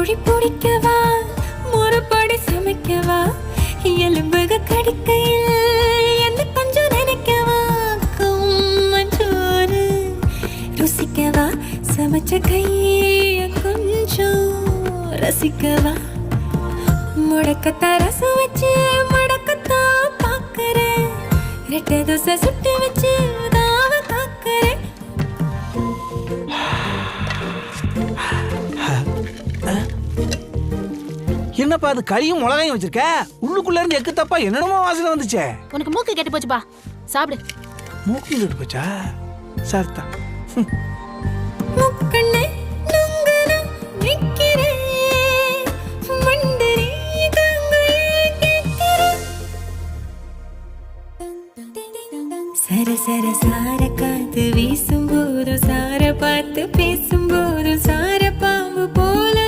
மொழி பிடிக்கவா முறைப்படி சமைக்கவா எலும்புக கடிக்கையில் என்ன கொஞ்சம் நினைக்கவா கம்மஞ்சோறு ருசிக்கவா சமைச்ச கைய கொஞ்சம் ரசிக்கவா முடக்கத்தா ரசம் வச்சு முடக்கத்தா பாக்குறேன் ரெட்டை தோசை சுட்டு வச்சு தாவ காக்குறேன். என்னப்பா அது களியும் மிளகாயும் வச்சிருக்க? உள்ளுக்குள்ள இருந்து எக்கு தப்பா என்னென்னமோ வாசனை வந்துச்சே. உனக்கு மூக்கு கெட்டு போச்சுப்பா, சாப்பிடு. மூக்கு கெட்டு போச்சா? சரிதான். முக்கண்ணே